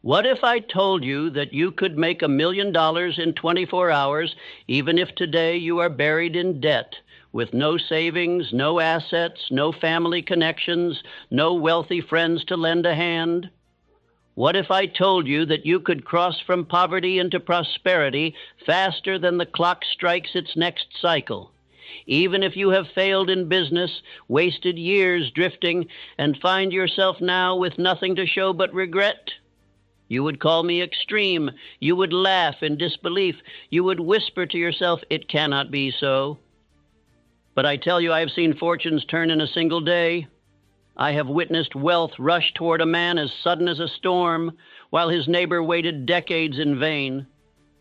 What if I told you that you could make $1 million in 24 hours, even if today you are buried in debt, with no savings, no assets, no family connections, no wealthy friends to lend a hand? What if I told you that you could cross from poverty into prosperity faster than the clock strikes its next cycle? Even if you have failed in business, wasted years drifting, and find yourself now with nothing to show but regret? You would call me extreme. You would laugh in disbelief. You would whisper to yourself, "It cannot be so." But I tell you, I have seen fortunes turn in a single day. I have witnessed wealth rush toward a man as sudden as a storm, while his neighbor waited decades in vain.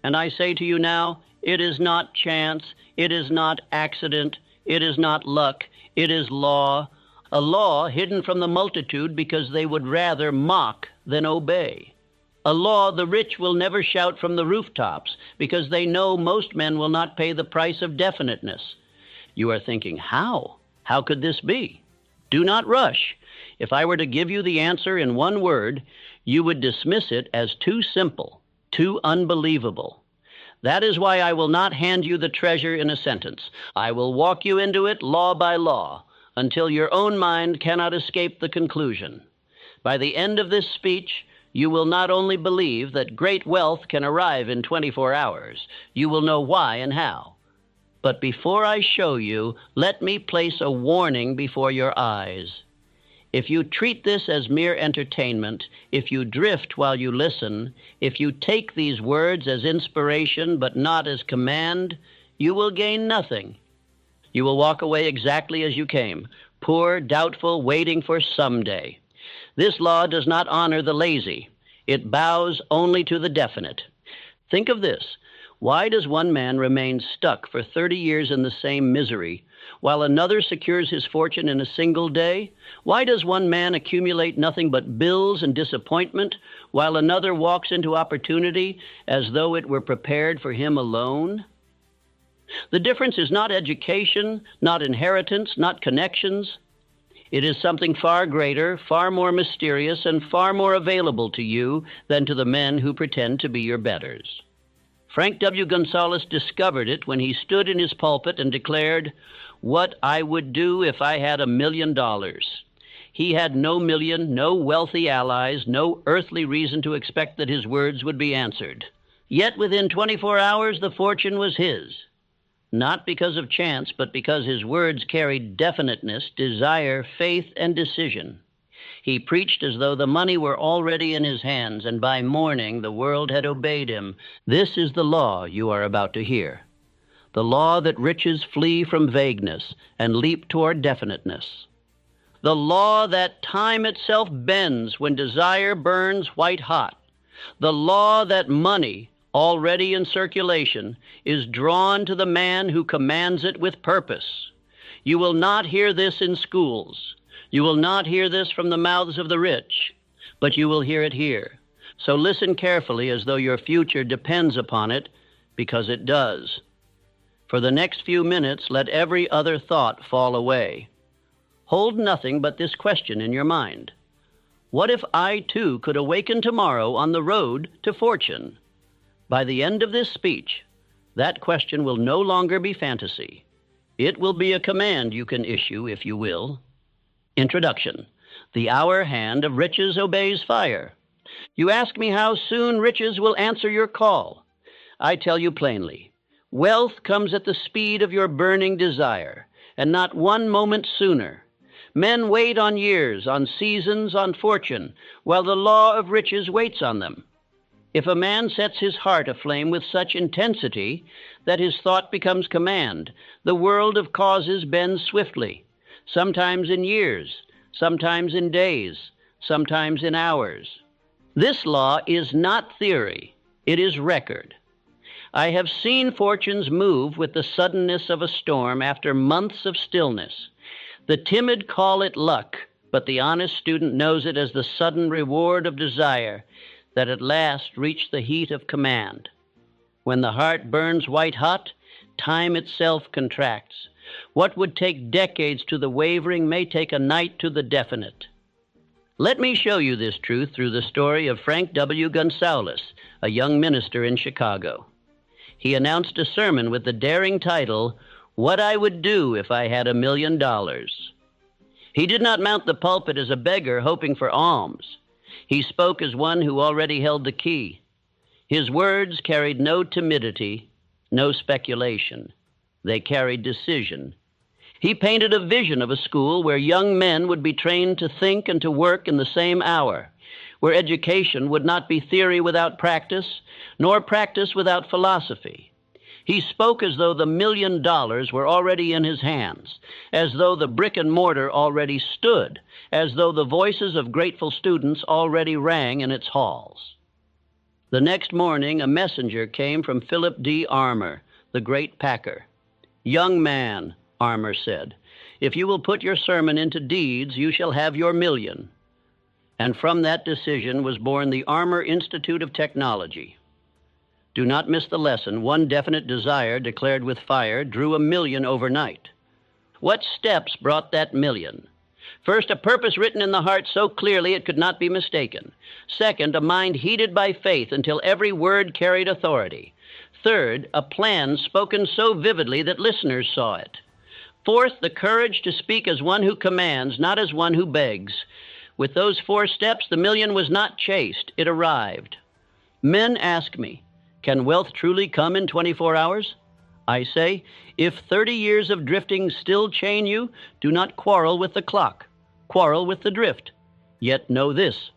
And I say to you now, it is not chance, it is not accident, it is not luck, it is law, a law hidden from the multitude because they would rather mock than obey. A law the rich will never shout from the rooftops because they know most men will not pay the price of definiteness. You are thinking, how? How could this be? Do not rush. If I were to give you the answer in one word, you would dismiss it as too simple, too unbelievable. That is why I will not hand you the treasure in a sentence. I will walk you into it law by law until your own mind cannot escape the conclusion. By the end of this speech, you will not only believe that great wealth can arrive in 24 hours, you will know why and how. But before I show you, let me place a warning before your eyes. If you treat this as mere entertainment, if you drift while you listen, if you take these words as inspiration but not as command, you will gain nothing. You will walk away exactly as you came, poor, doubtful, waiting for someday. This law does not honor the lazy. It bows only to the definite. Think of this. Why does one man remain stuck for 30 years in the same misery, while another secures his fortune in a single day? Why does one man accumulate nothing but bills and disappointment, while another walks into opportunity as though it were prepared for him alone? The difference is not education, not inheritance, not connections. It is something far greater, far more mysterious, and far more available to you than to the men who pretend to be your betters. Frank W. Gonzalez discovered it when he stood in his pulpit and declared, "What I would do if I had $1 million." He had no million, no wealthy allies, no earthly reason to expect that his words would be answered. Yet within 24 hours, the fortune was his. Not because of chance, but because his words carried definiteness, desire, faith, and decision. He preached as though the money were already in his hands, and by morning the world had obeyed him. This is the law you are about to hear. The law that riches flee from vagueness and leap toward definiteness. The law that time itself bends when desire burns white hot. The law that money, already in circulation, is drawn to the man who commands it with purpose. You will not hear this in schools. You will not hear this from the mouths of the rich, but you will hear it here. So listen carefully as though your future depends upon it, because it does. For the next few minutes, let every other thought fall away. Hold nothing but this question in your mind. What if I too could awaken tomorrow on the road to fortune? By the end of this speech, that question will no longer be fantasy. It will be a command you can issue, if you will. Introduction. The hour hand of riches obeys fire. You ask me how soon riches will answer your call. I tell you plainly, wealth comes at the speed of your burning desire, and not one moment sooner. Men wait on years, on seasons, on fortune, while the law of riches waits on them. If a man sets his heart aflame with such intensity that his thought becomes command, the world of causes bends swiftly, sometimes in years, sometimes in days, sometimes in hours. This law is not theory, it is record. I have seen fortunes move with the suddenness of a storm after months of stillness. The timid call it luck, but the honest student knows it as the sudden reward of desire that at last reached the heat of command. When the heart burns white hot, time itself contracts. What would take decades to the wavering may take a night to the definite. Let me show you this truth through the story of Frank W. Gonzalez, a young minister in Chicago. He announced a sermon with the daring title, "What I Would Do If I Had $1,000,000." He did not mount the pulpit as a beggar hoping for alms. He spoke as one who already held the key. His words carried no timidity, no speculation. They carried decision. He painted a vision of a school where young men would be trained to think and to work in the same hour, where education would not be theory without practice, nor practice without philosophy. He spoke as though the $1,000,000 were already in his hands, as though the brick and mortar already stood, as though the voices of grateful students already rang in its halls. The next morning, a messenger came from Philip D. Armour, the great packer. "Young man," Armour said, "if you will put your sermon into deeds, you shall have your $1,000,000. And from that decision was born the Armour Institute of Technology. Do not miss the lesson. One definite desire declared with fire drew $1,000,000 overnight. What steps brought that $1,000,000? First, a purpose written in the heart so clearly it could not be mistaken. Second, a mind heated by faith until every word carried authority. Third, a plan spoken so vividly that listeners saw it. Fourth, the courage to speak as one who commands, not as one who begs. With those 4 steps, the $1,000,000 was not chased. It arrived. Men ask me, can wealth truly come in 24 hours? I say, if 30 years of drifting still chain you, do not quarrel with the clock. Quarrel with the drift. Yet know this,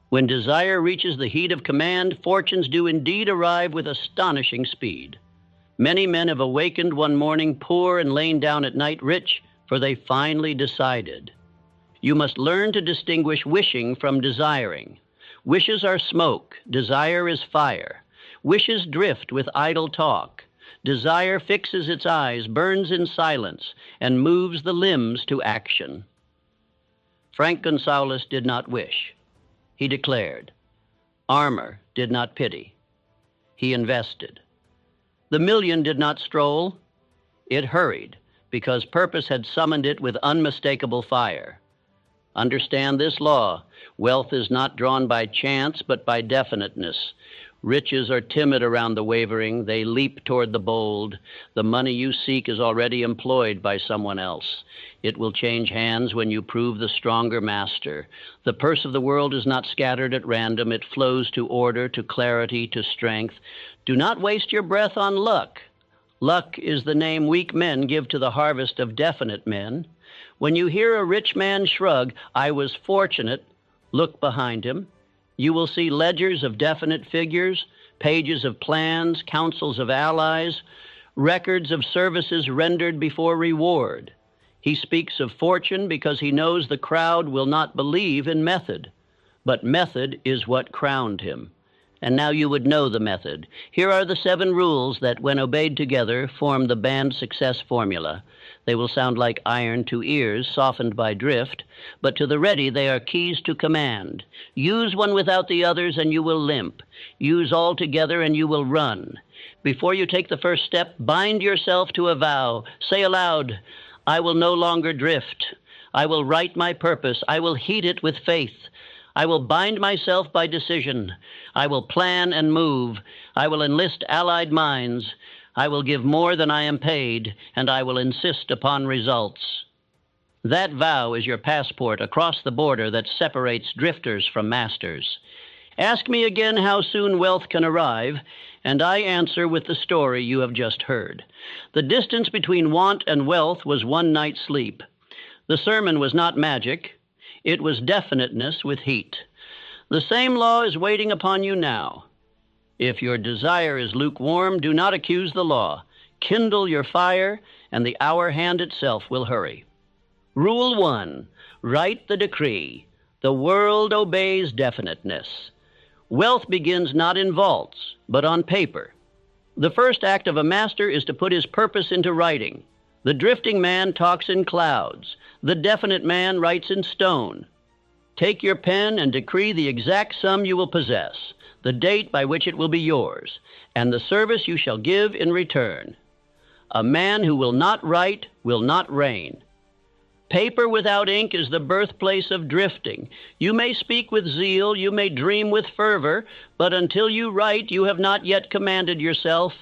when desire reaches the heat of command, fortunes do indeed arrive with astonishing speed. Many men have awakened one morning poor and lain down at night rich, for they finally decided. You must learn to distinguish wishing from desiring. Wishes are smoke, desire is fire. Wishes drift with idle talk. Desire fixes its eyes, burns in silence, and moves the limbs to action. Frank Gonzalez did not wish. He declared. Armour did not pity. He invested. The $1,000,000 did not stroll. It hurried, because purpose had summoned it with unmistakable fire. Understand this law. Wealth is not drawn by chance, but by definiteness. Riches are timid around the wavering. They leap toward the bold. The money you seek is already employed by someone else. It will change hands when you prove the stronger master. The purse of the world is not scattered at random. It flows to order, to clarity, to strength. Do not waste your breath on luck. Luck is the name weak men give to the harvest of definite men. When you hear a rich man shrug, "I was fortunate," look behind him. You will see ledgers of definite figures, pages of plans, councils of allies, records of services rendered before reward. He speaks of fortune because he knows the crowd will not believe in method, but method is what crowned him. And now you would know the method. Here are the 7 rules that, when obeyed together, form the band success formula. They will sound like iron to ears, softened by drift, but to the ready they are keys to command. Use one without the others and you will limp. Use all together and you will run. Before you take the first step, bind yourself to a vow. Say aloud, "I will no longer drift. I will write my purpose. I will heat it with faith. I will bind myself by decision. I will plan and move. I will enlist allied minds. I will give more than I am paid, and I will insist upon results." That vow is your passport across the border that separates drifters from masters. Ask me again how soon wealth can arrive, and I answer with the story you have just heard. The distance between want and wealth was one night's sleep. The sermon was not magic. It was definiteness with heat. The same law is waiting upon you now. If your desire is lukewarm, do not accuse the law. Kindle your fire, and the hour hand itself will hurry. Rule 1, write the decree. The world obeys definiteness. Wealth begins not in vaults, but on paper. The first act of a master is to put his purpose into writing. The drifting man talks in clouds. The definite man writes in stone. Take your pen and decree the exact sum you will possess, the date by which it will be yours, and the service you shall give in return. A man who will not write will not reign. Paper without ink is the birthplace of drifting. You may speak with zeal, you may dream with fervor, but until you write, you have not yet commanded yourself.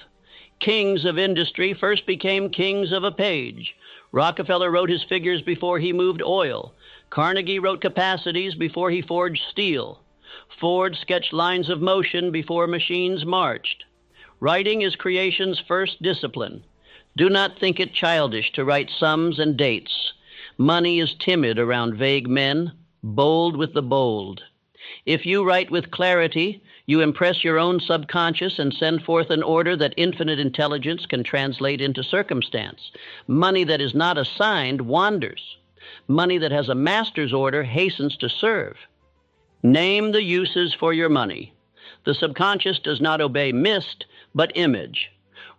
Kings of industry first became kings of a page. Rockefeller wrote his figures before he moved oil. Carnegie wrote capacities before he forged steel. Ford sketched lines of motion before machines marched. Writing is creation's first discipline. Do not think it childish to write sums and dates. Money is timid around vague men, bold with the bold. If you write with clarity, you impress your own subconscious and send forth an order that infinite intelligence can translate into circumstance. Money that is not assigned wanders. Money that has a master's order hastens to serve. Name the uses for your money. The subconscious does not obey mist, but image.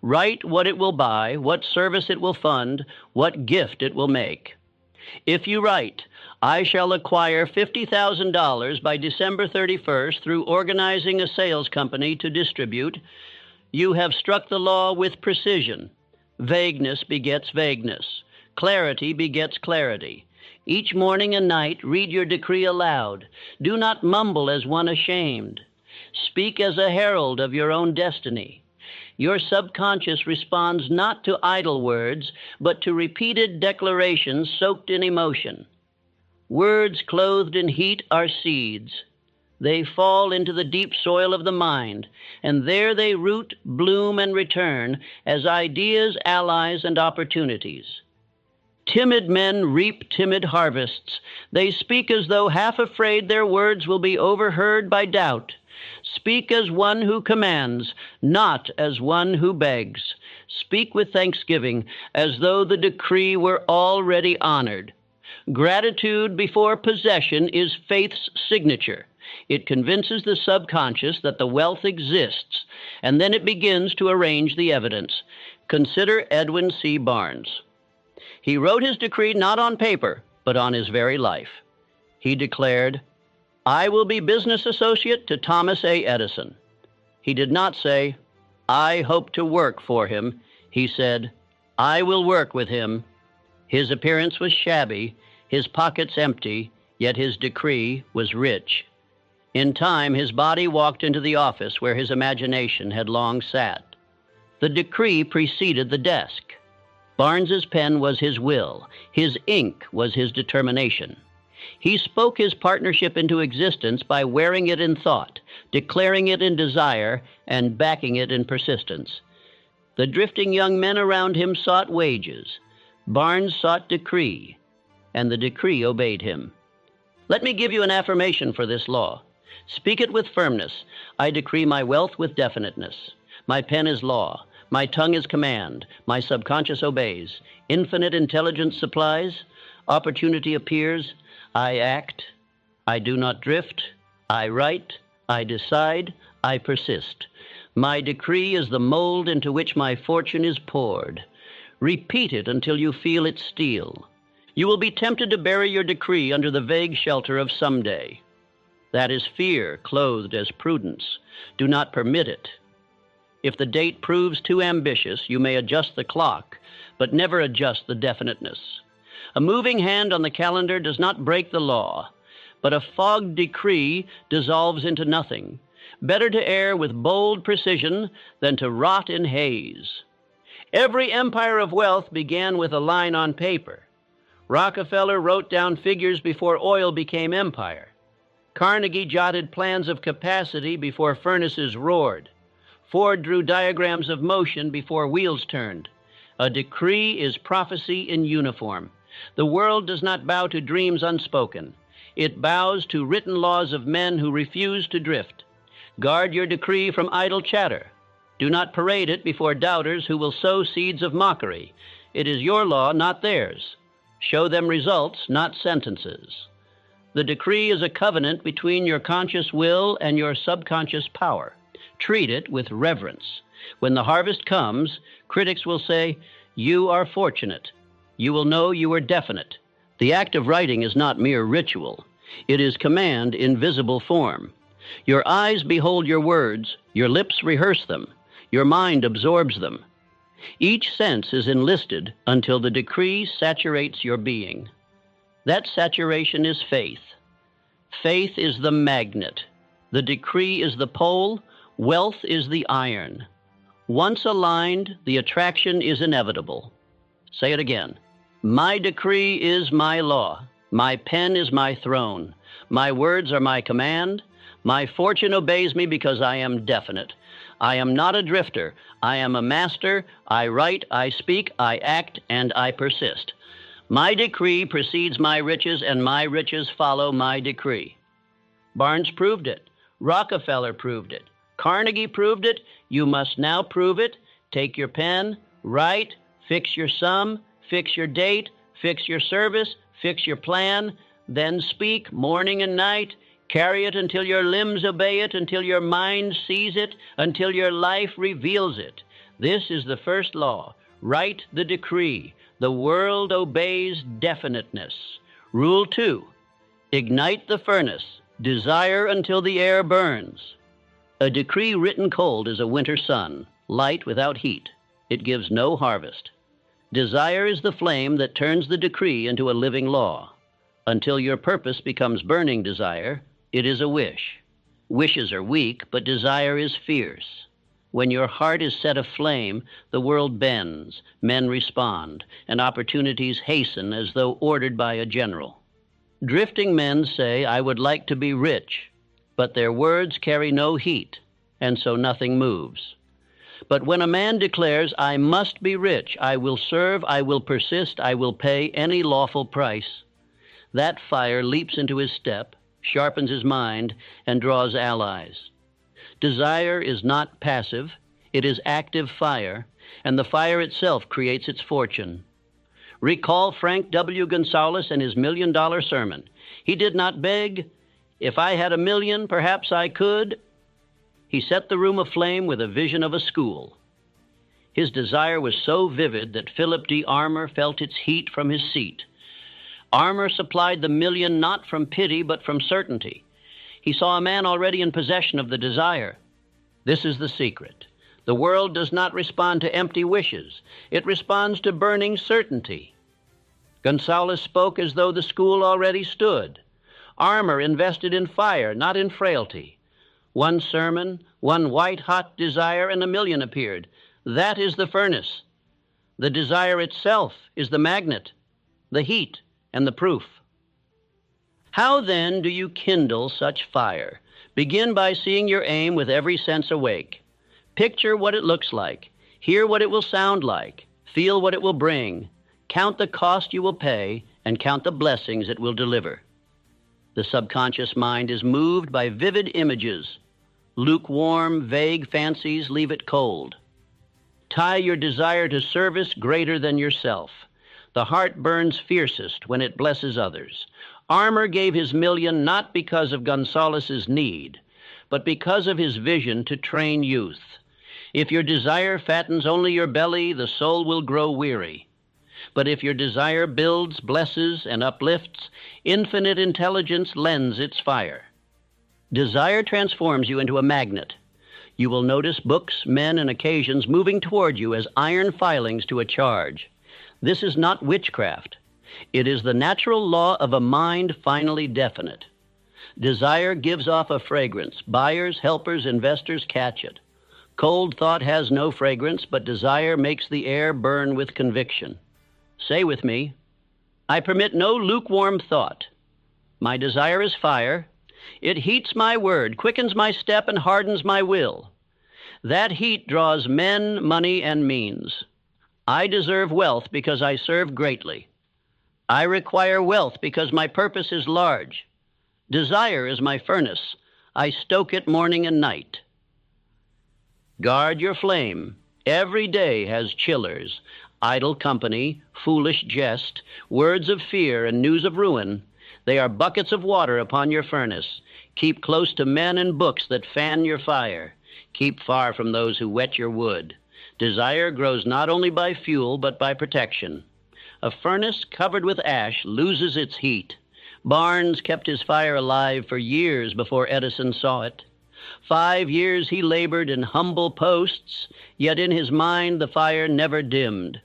Write what it will buy, what service it will fund, what gift it will make. If you write, I shall acquire $50,000 by December 31st through organizing a sales company to distribute, you have struck the law with precision. Vagueness begets vagueness. Clarity begets clarity. Each morning and night, read your decree aloud. Do not mumble as one ashamed. Speak as a herald of your own destiny. Your subconscious responds not to idle words, but to repeated declarations soaked in emotion. Words clothed in heat are seeds. They fall into the deep soil of the mind, and there they root, bloom, and return as ideas, allies, and opportunities. Timid men reap timid harvests. They speak as though half afraid their words will be overheard by doubt. Speak as one who commands, not as one who begs. Speak with thanksgiving, as though the decree were already honored. Gratitude before possession is faith's signature. It convinces the subconscious that the wealth exists, and then it begins to arrange the evidence. Consider Edwin C. Barnes. He wrote his decree not on paper, but on his very life. He declared, I will be business associate to Thomas A. Edison. He did not say, I hope to work for him. He said, I will work with him. His appearance was shabby, his pockets empty, yet his decree was rich. In time, his body walked into the office where his imagination had long sat. The decree preceded the desk. Barnes's pen was his will. His ink was his determination. He spoke his partnership into existence by wearing it in thought, declaring it in desire, and backing it in persistence. The drifting young men around him sought wages. Barnes sought decree, and the decree obeyed him. Let me give you an affirmation for this law. Speak it with firmness. I decree my wealth with definiteness. My pen is law. My tongue is command. My subconscious obeys. Infinite intelligence supplies. Opportunity appears. I act. I do not drift. I write. I decide. I persist. My decree is the mold into which my fortune is poured. Repeat it until you feel it steel. You will be tempted to bury your decree under the vague shelter of someday. That is fear clothed as prudence. Do not permit it. If the date proves too ambitious, you may adjust the clock, but never adjust the definiteness. A moving hand on the calendar does not break the law, but a fogged decree dissolves into nothing. Better to err with bold precision than to rot in haze. Every empire of wealth began with a line on paper. Rockefeller wrote down figures before oil became empire. Carnegie jotted plans of capacity before furnaces roared. Ford drew diagrams of motion before wheels turned. A decree is prophecy in uniform. The world does not bow to dreams unspoken. It bows to written laws of men who refuse to drift. Guard your decree from idle chatter. Do not parade it before doubters who will sow seeds of mockery. It is your law, not theirs. Show them results, not sentences. The decree is a covenant between your conscious will and your subconscious power. Treat it with reverence. When the harvest comes, critics will say, "You are fortunate." You will know you are definite. The act of writing is not mere ritual. It is command in visible form. Your eyes behold your words, your lips rehearse them, your mind absorbs them. Each sense is enlisted until the decree saturates your being. That saturation is faith. Faith is the magnet. The decree is the pole. Wealth is the iron. Once aligned, the attraction is inevitable. Say it again. My decree is my law. My pen is my throne. My words are my command. My fortune obeys me because I am definite. I am not a drifter. I am a master. I write, I speak, I act, and I persist. My decree precedes my riches, and my riches follow my decree. Barnes proved it. Rockefeller proved it. Carnegie proved it. You must now prove it. Take your pen, write, fix your sum, fix your date, fix your service, fix your plan, then speak morning and night. Carry it until your limbs obey it, until your mind sees it, until your life reveals it. This is the first law. Write the decree. The world obeys definiteness. Rule 2. Ignite the furnace. Desire until the air burns. A decree written cold is a winter sun, light without heat. It gives no harvest. Desire is the flame that turns the decree into a living law. Until your purpose becomes burning desire, it is a wish. Wishes are weak, but desire is fierce. When your heart is set aflame, the world bends, men respond, and opportunities hasten as though ordered by a general. Drifting men say, I would like to be rich, but their words carry no heat, and so nothing moves. But when a man declares, I must be rich, I will serve, I will persist, I will pay any lawful price, that fire leaps into his step, sharpens his mind, and draws allies. Desire is not passive, it is active fire, and the fire itself creates its fortune. Recall Frank W. Gonzalez and his $1 million sermon. He did not beg, if I had $1 million, perhaps I could. He set the room aflame with a vision of a school. His desire was so vivid that Philip D. Armour felt its heat from his seat. Armour supplied the $1 million not from pity, but from certainty. He saw a man already in possession of the desire. This is the secret. The world does not respond to empty wishes. It responds to burning certainty. Gonzalez spoke as though the school already stood. Armour invested in fire, not in frailty. One sermon, one white-hot desire, and $1 million appeared. That is the furnace. The desire itself is the magnet, the heat, and the proof. How then do you kindle such fire? Begin by seeing your aim with every sense awake. Picture what it looks like. Hear what it will sound like. Feel what it will bring. Count the cost you will pay, and count the blessings it will deliver. The subconscious mind is moved by vivid images. Lukewarm, vague fancies leave it cold. Tie your desire to service greater than yourself. The heart burns fiercest when it blesses others. Armour gave his $1 million not because of Gonzalez's need, but because of his vision to train youth. If your desire fattens only your belly, the soul will grow weary. But if your desire builds, blesses, and uplifts, infinite intelligence lends its fire. Desire transforms you into a magnet. You will notice books, men, and occasions moving toward you as iron filings to a charge. This is not witchcraft. It is the natural law of a mind finally definite. Desire gives off a fragrance. Buyers, helpers, investors catch it. Cold thought has no fragrance, but desire makes the air burn with conviction. Say with me, I permit no lukewarm thought. My desire is fire. It heats my word, quickens my step, and hardens my will. That heat draws men, money, and means. I deserve wealth because I serve greatly. I require wealth because my purpose is large. Desire is my furnace. I stoke it morning and night. Guard your flame. Every day has chillers, idle company, foolish jest, words of fear, and news of ruin. They are buckets of water upon your furnace. Keep close to men and books that fan your fire. Keep far from those who wet your wood. Desire grows not only by fuel, but by protection. A furnace covered with ash loses its heat. Barnes kept his fire alive for years before Edison saw it. 5 years he labored in humble posts, yet in his mind the fire never dimmed.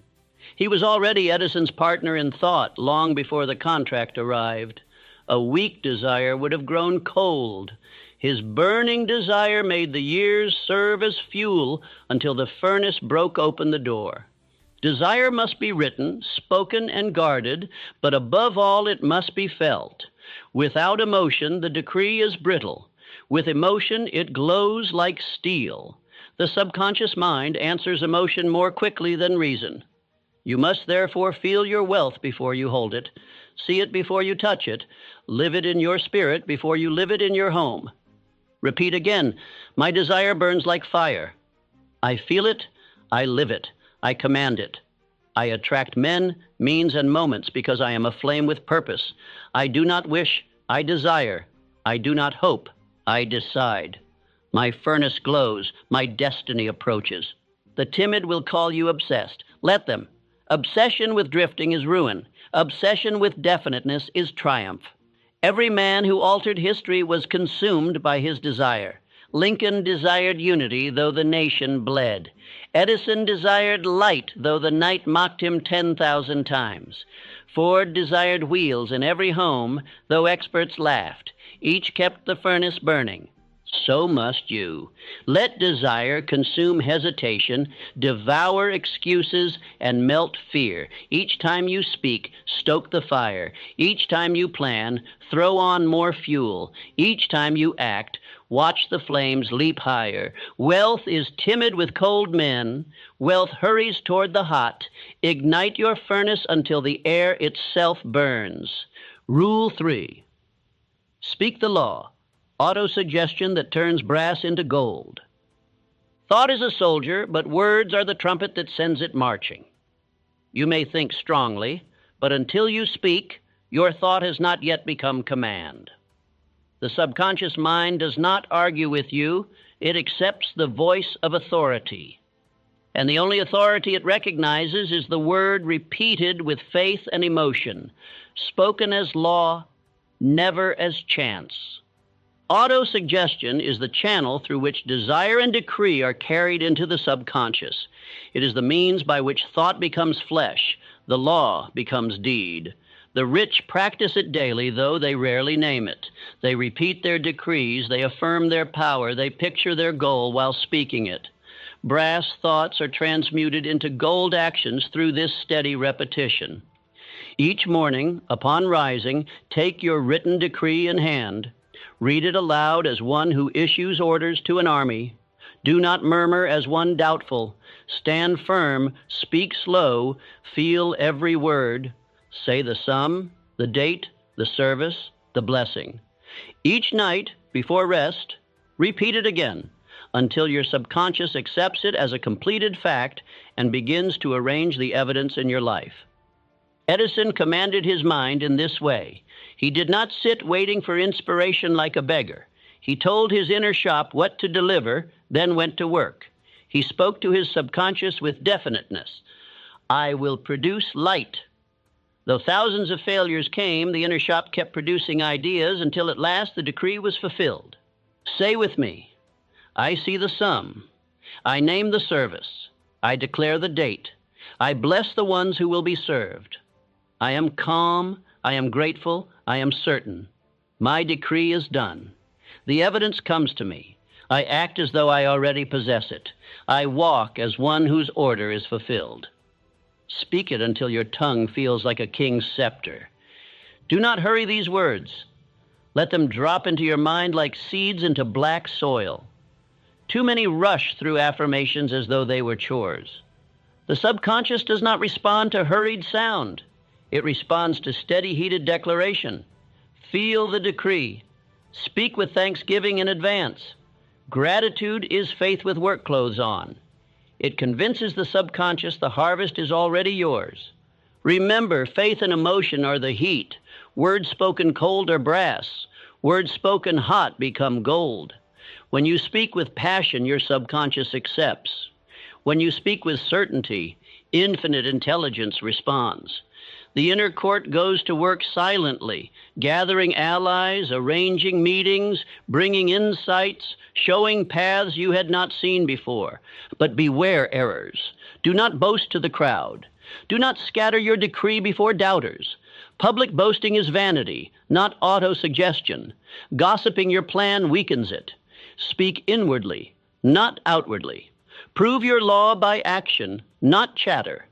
He was already Edison's partner in thought long before the contract arrived. A weak desire would have grown cold. His burning desire made the years serve as fuel until the furnace broke open the door. Desire must be written, spoken, and guarded, but above all it must be felt. Without emotion, the decree is brittle. With emotion, it glows like steel. The subconscious mind answers emotion more quickly than reason. You must therefore feel your wealth before you hold it, see it before you touch it, live it in your spirit before you live it in your home. Repeat again, my desire burns like fire. I feel it, I live it, I command it. I attract men, means, and moments because I am aflame with purpose. I do not wish, I desire. I do not hope, I decide. My furnace glows, my destiny approaches. The timid will call you obsessed. Let them. Obsession with drifting is ruin. Obsession with definiteness is triumph. Every man who altered history was consumed by his desire. Lincoln desired unity, though the nation bled. Edison desired light, though the night mocked him 10,000 times. Ford desired wheels in every home, though experts laughed. Each kept the furnace burning. So must you. Let desire consume hesitation, devour excuses, and melt fear. Each time you speak, stoke the fire. Each time you plan, throw on more fuel. Each time you act, watch the flames leap higher. Wealth is timid with cold men. Wealth hurries toward the hot. Ignite your furnace until the air itself burns. Rule 3. Speak the law. Auto-suggestion that turns brass into gold. Thought is a soldier, but words are the trumpet that sends it marching. You may think strongly, but until you speak, your thought has not yet become command. The subconscious mind does not argue with you. It accepts the voice of authority. And the only authority it recognizes is the word repeated with faith and emotion, spoken as law, never as chance. Auto-suggestion is the channel through which desire and decree are carried into the subconscious. It is the means by which thought becomes flesh, the law becomes deed. The rich practice it daily, though they rarely name it. They repeat their decrees, they affirm their power, they picture their goal while speaking it. Brass thoughts are transmuted into gold actions through this steady repetition. Each morning, upon rising, take your written decree in hand. Read it aloud as one who issues orders to an army. Do not murmur as one doubtful. Stand firm, speak slow, feel every word. Say the sum, the date, the service, the blessing. Each night, before rest, repeat it again until your subconscious accepts it as a completed fact and begins to arrange the evidence in your life. Edison commanded his mind in this way. He did not sit waiting for inspiration like a beggar. He told his inner shop what to deliver, then went to work. He spoke to his subconscious with definiteness. I will produce light. Though thousands of failures came, the inner shop kept producing ideas until at last the decree was fulfilled. Say with me, I see the sum. I name the service. I declare the date. I bless the ones who will be served. I am calm. I am grateful. I am certain. My decree is done. The evidence comes to me. I act as though I already possess it. I walk as one whose order is fulfilled. Speak it until your tongue feels like a king's scepter. Do not hurry these words. Let them drop into your mind like seeds into black soil. Too many rush through affirmations as though they were chores. The subconscious does not respond to hurried sound. It responds to steady, heated declaration. Feel the decree. Speak with thanksgiving in advance. Gratitude is faith with work clothes on. It convinces the subconscious the harvest is already yours. Remember, faith and emotion are the heat. Words spoken cold are brass. Words spoken hot become gold. When you speak with passion, your subconscious accepts. When you speak with certainty, infinite intelligence responds. The inner court goes to work silently, gathering allies, arranging meetings, bringing insights, showing paths you had not seen before. But beware errors. Do not boast to the crowd. Do not scatter your decree before doubters. Public boasting is vanity, not auto-suggestion. Gossiping your plan weakens it. Speak inwardly, not outwardly. Prove your law by action, not chatter.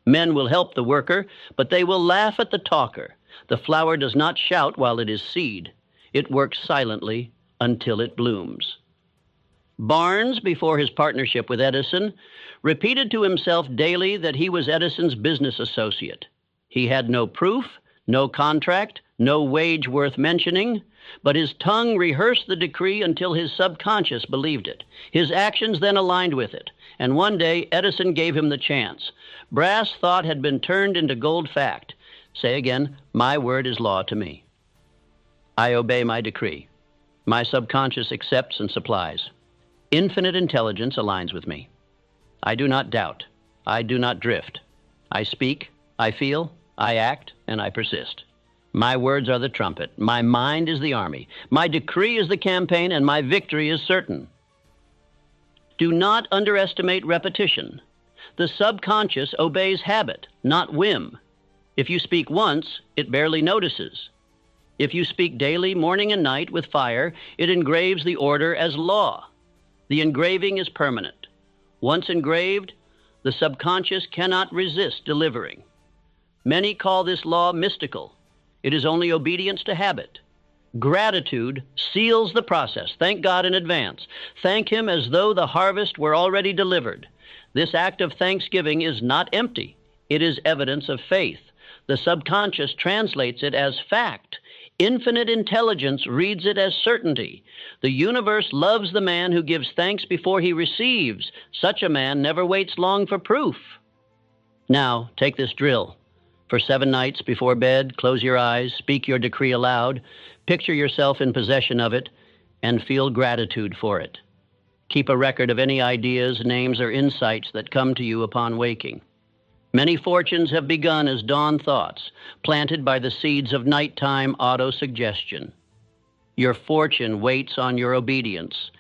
Men will help the worker, but they will laugh at the talker. The flower does not shout while it is seed. It works silently until it blooms. Barnes, before his partnership with Edison, repeated to himself daily that he was Edison's business associate. He had no proof, no contract, no wage worth mentioning, but his tongue rehearsed the decree until his subconscious believed it. His actions then aligned with it, and one day Edison gave him the chance. Brass thought had been turned into gold fact. Say again, my word is law to me. I obey my decree. My subconscious accepts and supplies. Infinite intelligence aligns with me. I do not doubt. I do not drift. I speak, I feel, I act, and I persist. My words are the trumpet. My mind is the army. My decree is the campaign, and my victory is certain. Do not underestimate repetition. The subconscious obeys habit, not whim. If you speak once, it barely notices. If you speak daily, morning and night, with fire, it engraves the order as law. The engraving is permanent. Once engraved, the subconscious cannot resist delivering. Many call this law mystical. It is only obedience to habit. Gratitude seals the process. Thank God in advance. Thank Him as though the harvest were already delivered. This act of thanksgiving is not empty. It is evidence of faith. The subconscious translates it as fact. Infinite intelligence reads it as certainty. The universe loves the man who gives thanks before he receives. Such a man never waits long for proof. Now, take this drill. For 7 nights before bed, close your eyes, speak your decree aloud, picture yourself in possession of it, and feel gratitude for it. Keep a record of any ideas, names, or insights that come to you upon waking. Many fortunes have begun as dawn thoughts, planted by the seeds of nighttime auto-suggestion. Your fortune waits on your obedience.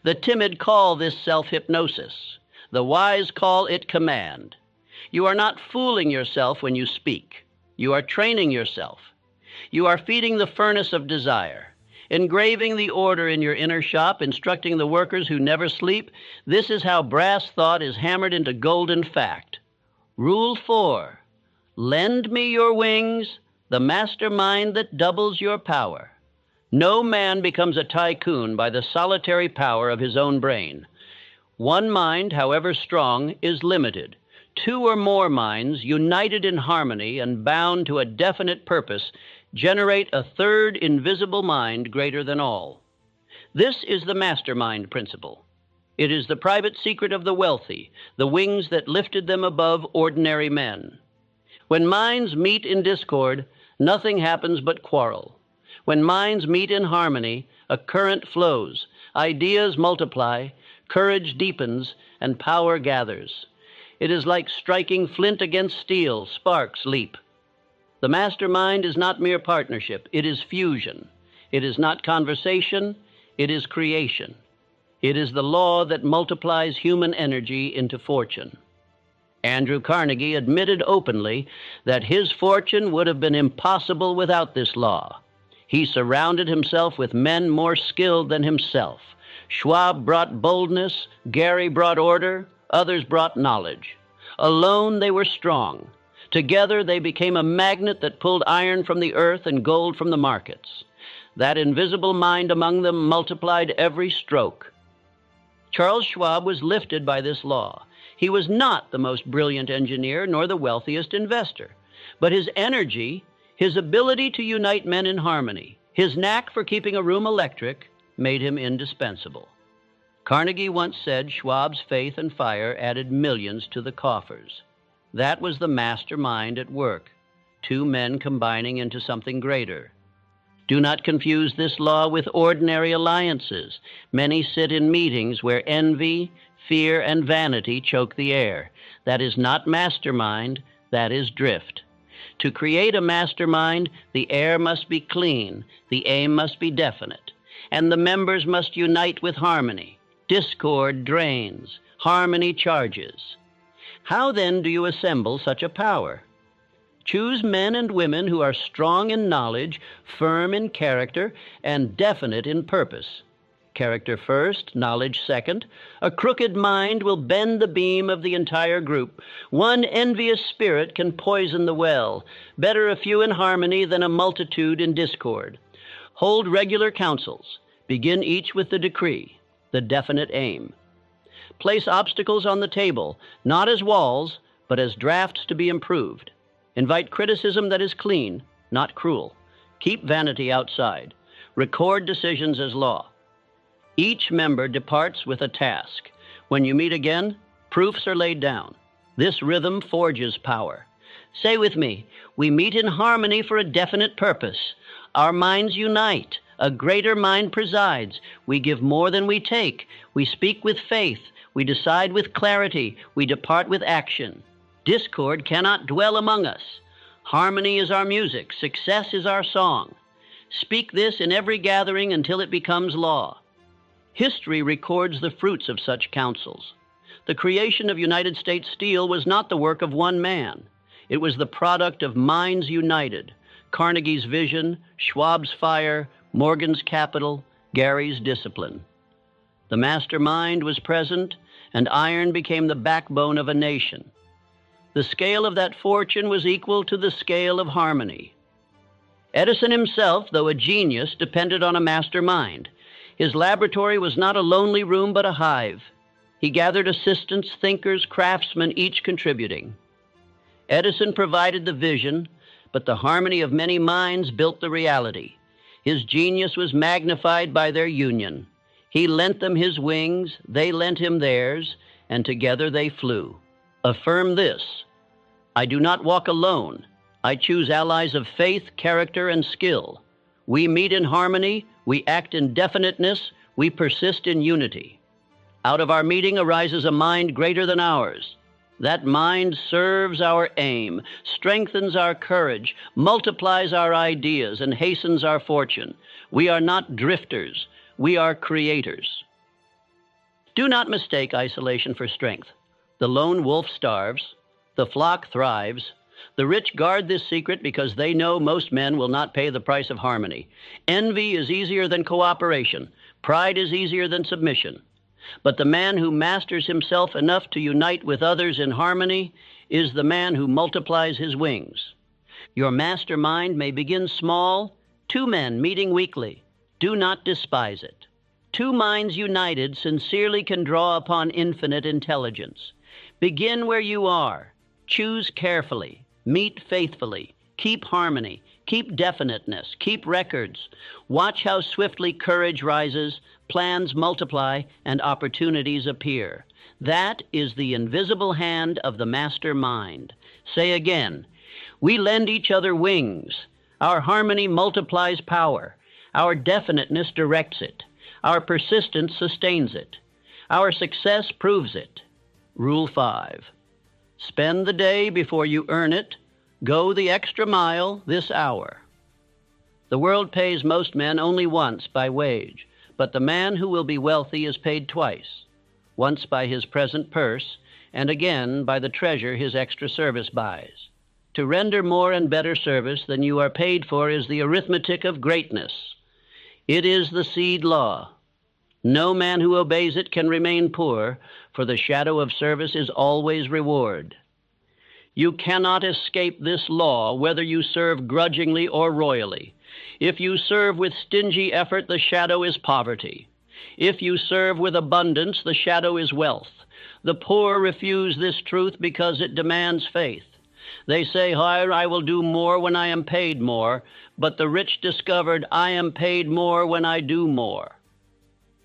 The timid call this self-hypnosis. The wise call it command. You are not fooling yourself when you speak. You are training yourself. You are feeding the furnace of desire, engraving the order in your inner shop, instructing the workers who never sleep. This is how brass thought is hammered into golden fact. Rule 4, lend me your wings, the mastermind that doubles your power. No man becomes a tycoon by the solitary power of his own brain. One mind, however strong, is limited. 2 or more minds, united in harmony and bound to a definite purpose, generate a third invisible mind greater than all. This is the mastermind principle. It is the private secret of the wealthy, the wings that lifted them above ordinary men. When minds meet in discord, nothing happens but quarrel. When minds meet in harmony, a current flows, ideas multiply, courage deepens, and power gathers. It is like striking flint against steel, sparks leap. The mastermind is not mere partnership, it is fusion. It is not conversation, it is creation. It is the law that multiplies human energy into fortune. Andrew Carnegie admitted openly that his fortune would have been impossible without this law. He surrounded himself with men more skilled than himself. Schwab brought boldness, Gary brought order, others brought knowledge. Alone they were strong. Together they became a magnet that pulled iron from the earth and gold from the markets. That invisible mind among them multiplied every stroke. Charles Schwab was lifted by this law. He was not the most brilliant engineer nor the wealthiest investor, but his energy, his ability to unite men in harmony, his knack for keeping a room electric made him indispensable. Carnegie once said Schwab's faith and fire added millions to the coffers. That was the mastermind at work, 2 men combining into something greater. Do not confuse this law with ordinary alliances. Many sit in meetings where envy, fear, and vanity choke the air. That is not mastermind, that is drift. To create a mastermind, the air must be clean, the aim must be definite, and the members must unite with harmony. Discord drains, harmony charges. How then do you assemble such a power? Choose men and women who are strong in knowledge, firm in character, and definite in purpose. Character first, knowledge second. A crooked mind will bend the beam of the entire group. One envious spirit can poison the well. Better a few in harmony than a multitude in discord. Hold regular councils. Begin each with the decree, the definite aim. Place obstacles on the table, not as walls, but as drafts to be improved. Invite criticism that is clean, not cruel. Keep vanity outside. Record decisions as law. Each member departs with a task. When you meet again, proofs are laid down. This rhythm forges power. Say with me, we meet in harmony for a definite purpose. Our minds unite. A greater mind presides. We give more than we take. We speak with faith. We decide with clarity. We depart with action. Discord cannot dwell among us. Harmony is our music. Success is our song. Speak this in every gathering until it becomes law. History records the fruits of such councils. The creation of United States Steel was not the work of one man. It was the product of minds united. Carnegie's vision, Schwab's fire, Morgan's capital, Gary's discipline. The mastermind was present, and iron became the backbone of a nation. The scale of that fortune was equal to the scale of harmony. Edison himself, though a genius, depended on a mastermind. His laboratory was not a lonely room, but a hive. He gathered assistants, thinkers, craftsmen, each contributing. Edison provided the vision, but the harmony of many minds built the reality. His genius was magnified by their union. He lent them his wings, they lent him theirs, and together they flew. Affirm this: I do not walk alone. I choose allies of faith, character, and skill. We meet in harmony, we act in definiteness, we persist in unity. Out of our meeting arises a mind greater than ours. That mind serves our aim, strengthens our courage, multiplies our ideas, and hastens our fortune. We are not drifters, we are creators. Do not mistake isolation for strength. The lone wolf starves, the flock thrives. The rich guard this secret because they know most men will not pay the price of harmony. Envy is easier than cooperation. Pride is easier than submission. But the man who masters himself enough to unite with others in harmony is the man who multiplies his wings. Your mastermind may begin small, 2 men meeting weekly. Do not despise it. 2 minds united sincerely can draw upon infinite intelligence. Begin where you are. Choose carefully. Meet faithfully. Keep harmony. Keep definiteness. Keep records. Watch how swiftly courage rises, plans multiply, and opportunities appear. That is the invisible hand of the master mind. Say again, we lend each other wings. Our harmony multiplies power. Our definiteness directs it. Our persistence sustains it. Our success proves it. Rule 5. Spend the day before you earn it. Go the extra mile this hour. The world pays most men only once by wage, but the man who will be wealthy is paid twice, once by his present purse, and again by the treasure his extra service buys. To render more and better service than you are paid for is the arithmetic of greatness. It is the seed law. No man who obeys it can remain poor, for the shadow of service is always reward. You cannot escape this law, whether you serve grudgingly or royally. If you serve with stingy effort, the shadow is poverty. If you serve with abundance, the shadow is wealth. The poor refuse this truth because it demands faith. They say, I will do more when I am paid more, but the rich discovered, I am paid more when I do more.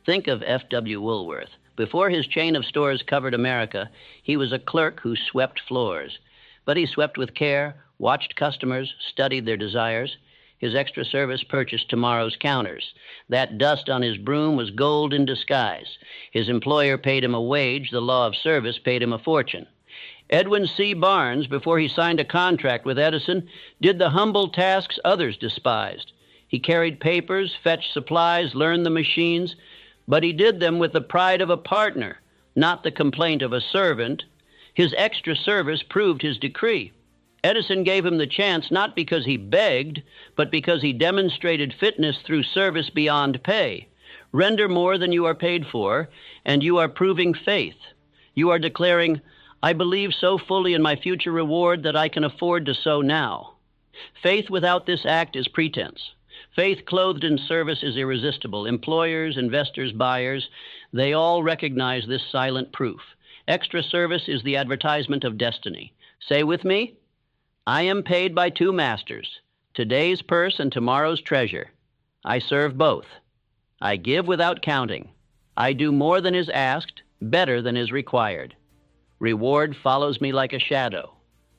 Think of F.W. Woolworth. Before his chain of stores covered America, he was a clerk who swept floors. But he swept with care, watched customers, studied their desires. His extra service purchased tomorrow's counters. That dust on his broom was gold in disguise. His employer paid him a wage. The law of service paid him a fortune. Edwin C. Barnes, before he signed a contract with Edison, did the humble tasks others despised. He carried papers, fetched supplies, learned the machines, but he did them with the pride of a partner, not the complaint of a servant. His extra service proved his decree. Edison gave him the chance not because he begged, but because he demonstrated fitness through service beyond pay. Render more than you are paid for, and you are proving faith. You are declaring, I believe so fully in my future reward that I can afford to sow now. Faith without this act is pretense. Faith clothed in service is irresistible. Employers, investors, buyers, they all recognize this silent proof. Extra service is the advertisement of destiny. Say with me, I am paid by two masters, today's purse and tomorrow's treasure. I serve both. I give without counting. I do more than is asked, better than is required. Reward follows me like a shadow.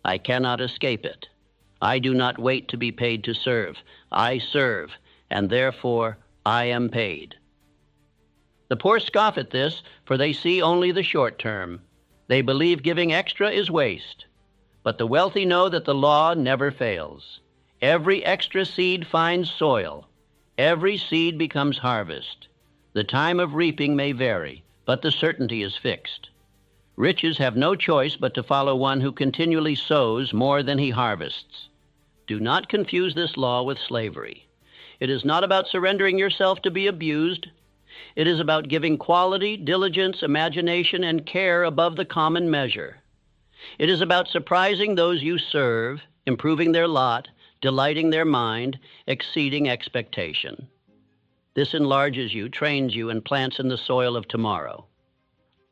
I cannot escape it. I do not wait to be paid to serve. I serve, and therefore I am paid. The poor scoff at this, for they see only the short term. They believe giving extra is waste. But the wealthy know that the law never fails. Every extra seed finds soil. Every seed becomes harvest. The time of reaping may vary, but the certainty is fixed. Riches have no choice but to follow one who continually sows more than he harvests. Do not confuse this law with slavery. It is not about surrendering yourself to be abused. It is about giving quality, diligence, imagination, and care above the common measure. It is about surprising those you serve, improving their lot, delighting their mind, exceeding expectation. This enlarges you, trains you, and plants in the soil of tomorrow.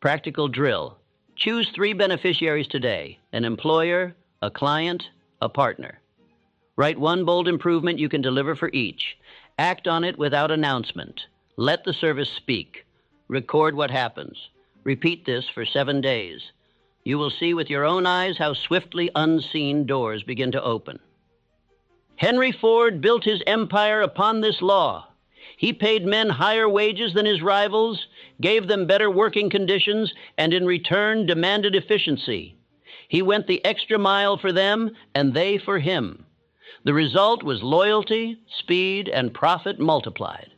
Practical drill. Choose 3 beneficiaries today: an employer, a client, a partner. Write 1 bold improvement you can deliver for each. Act on it without announcement. Let the service speak. Record what happens. Repeat this for 7 days. You will see with your own eyes how swiftly unseen doors begin to open. Henry Ford built his empire upon this law. He paid men higher wages than his rivals, gave them better working conditions, and in return demanded efficiency. He went the extra mile for them, and they for him. The result was loyalty, speed, and profit multiplied.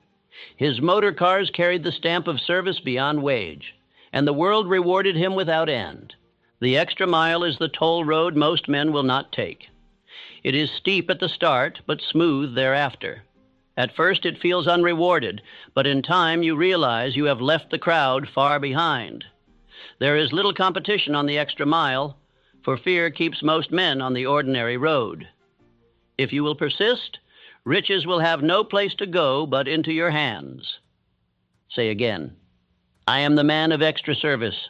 His motor cars carried the stamp of service beyond wage, and the world rewarded him without end. The extra mile is the toll road most men will not take. It is steep at the start, but smooth thereafter. At first it feels unrewarded, but in time you realize you have left the crowd far behind. There is little competition on the extra mile, for fear keeps most men on the ordinary road. If you will persist, riches will have no place to go but into your hands. Say again, I am the man of extra service.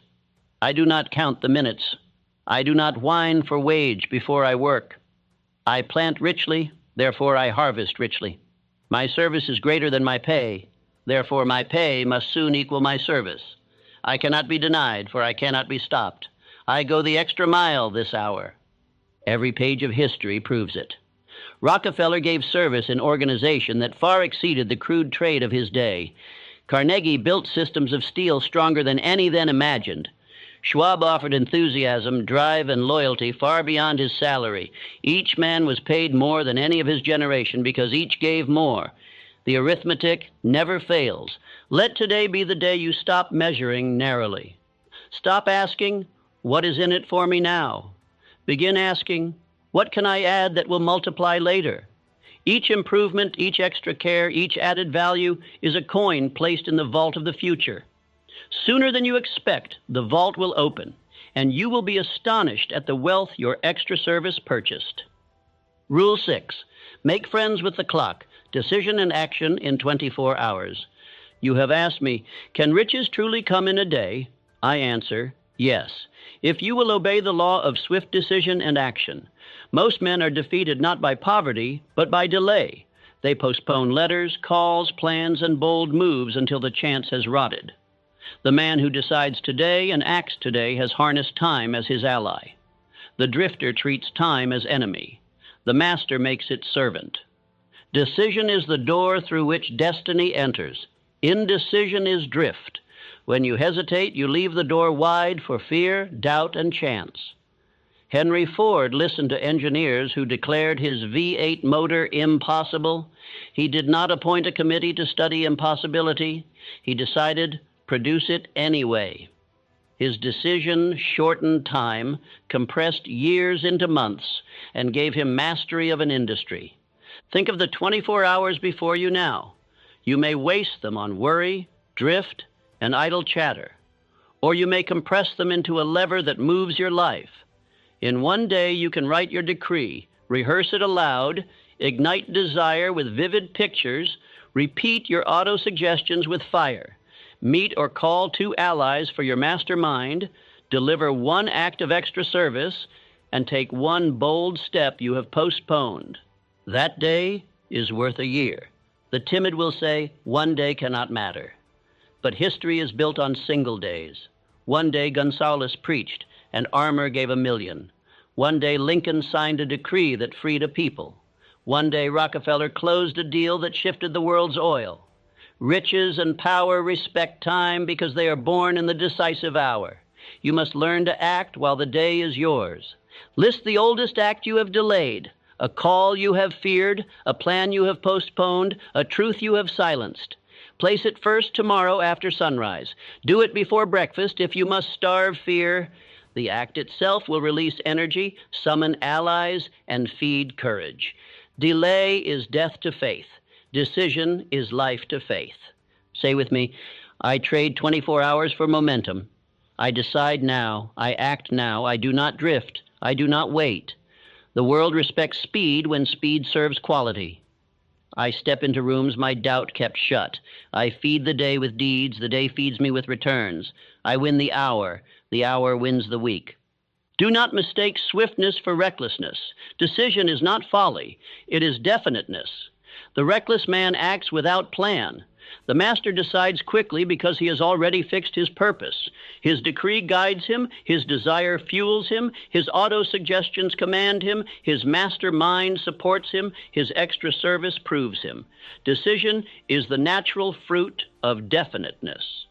I do not count the minutes. I do not whine for wage before I work. I plant richly, therefore I harvest richly. My service is greater than my pay, therefore my pay must soon equal my service. I cannot be denied, for I cannot be stopped. I go the extra mile this hour. Every page of history proves it. Rockefeller gave service in organization that far exceeded the crude trade of his day. Carnegie built systems of steel stronger than any then imagined. Schwab offered enthusiasm, drive, and loyalty far beyond his salary. Each man was paid more than any of his generation because each gave more. The arithmetic never fails. Let today be the day you stop measuring narrowly. Stop asking, what is in it for me now? Begin asking, what can I add that will multiply later? Each improvement, each extra care, each added value is a coin placed in the vault of the future. Sooner than you expect, the vault will open, and you will be astonished at the wealth your extra service purchased. Rule 6. Make friends with the clock. Decision and action in 24 hours. You have asked me, can riches truly come in a day? I answer, yes, if you will obey the law of swift decision and action. Most men are defeated not by poverty, but by delay. They postpone letters, calls, plans, and bold moves until the chance has rotted. The man who decides today and acts today has harnessed time as his ally. The drifter treats time as enemy. The master makes it servant. Decision is the door through which destiny enters. Indecision is drift. When you hesitate, you leave the door wide for fear, doubt, and chance. Henry Ford listened to engineers who declared his V8 motor impossible. He did not appoint a committee to study impossibility. He decided, produce it anyway. His decision shortened time, compressed years into months, and gave him mastery of an industry. Think of the 24 hours before you now. You may waste them on worry, drift, and idle chatter, or you may compress them into a lever that moves your life. In one day, you can write your decree, rehearse it aloud, ignite desire with vivid pictures, repeat your auto-suggestions with fire, meet or call 2 allies for your mastermind, deliver 1 act of extra service, and take 1 bold step you have postponed. That day is worth a year. The timid will say, one day cannot matter. But history is built on single days. One day Gonzales preached, and Armour gave 1,000,000. One day Lincoln signed a decree that freed a people. One day Rockefeller closed a deal that shifted the world's oil. Riches and power respect time because they are born in the decisive hour. You must learn to act while the day is yours. List the oldest act you have delayed, a call you have feared, a plan you have postponed, a truth you have silenced. Place it first tomorrow after sunrise. Do it before breakfast if you must starve fear. The act itself will release energy, summon allies, and feed courage. Delay is death to faith. Decision is life to faith. Say with me, I trade 24 hours for momentum. I decide now. I act now. I do not drift. I do not wait. The world respects speed when speed serves quality. I step into rooms my doubt kept shut. I feed the day with deeds. The day feeds me with returns. I win the hour wins the week. Do not mistake swiftness for recklessness. Decision is not folly. It is definiteness. The reckless man acts without plan. The master decides quickly because he has already fixed his purpose. His decree guides him, his desire fuels him, his auto-suggestions command him, his master mind supports him, his extra service proves him. Decision is the natural fruit of definiteness.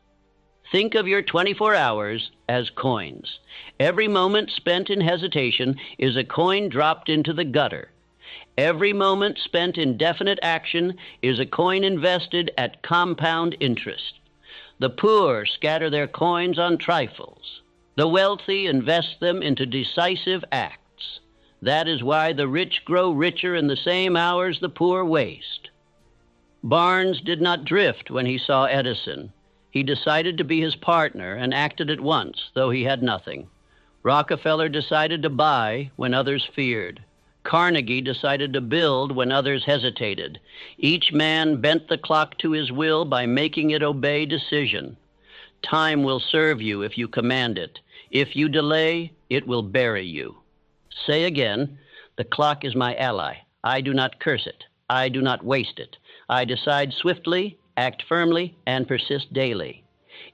Think of your 24 hours as coins. Every moment spent in hesitation is a coin dropped into the gutter. Every moment spent in definite action is a coin invested at compound interest. The poor scatter their coins on trifles. The wealthy invest them into decisive acts. That is why the rich grow richer in the same hours the poor waste. Barnes did not drift when he saw Edison. He decided to be his partner and acted at once, though he had nothing. Rockefeller decided to buy when others feared. Carnegie decided to build when others hesitated. Each man bent the clock to his will by making it obey decision. Time will serve you if you command it. If you delay, it will bury you. Say again, the clock is my ally. I do not curse it. I do not waste it. I decide swiftly, act firmly, and persist daily.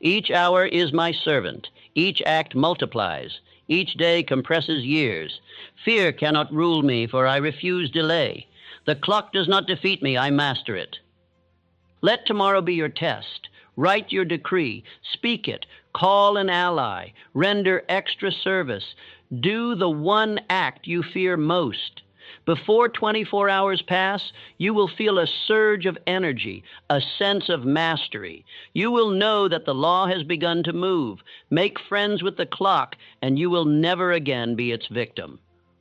Each hour is my servant. Each act multiplies. Each day compresses years. Fear cannot rule me, for I refuse delay. The clock does not defeat me, I master it. Let tomorrow be your test. Write your decree. Speak it. Call an ally. Render extra service. Do the one act you fear most. Before 24 hours pass, you will feel a surge of energy, a sense of mastery. You will know that the law has begun to move. Make friends with the clock, and you will never again be its victim.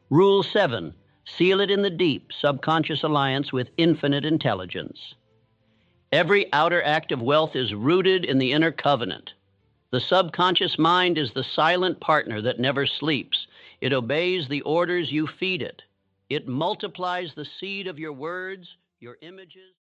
Rule 7, seal it in the deep, subconscious alliance with infinite intelligence. Every outer act of wealth is rooted in the inner covenant. The subconscious mind is the silent partner that never sleeps. It obeys the orders you feed it. It multiplies the seed of your words, your images.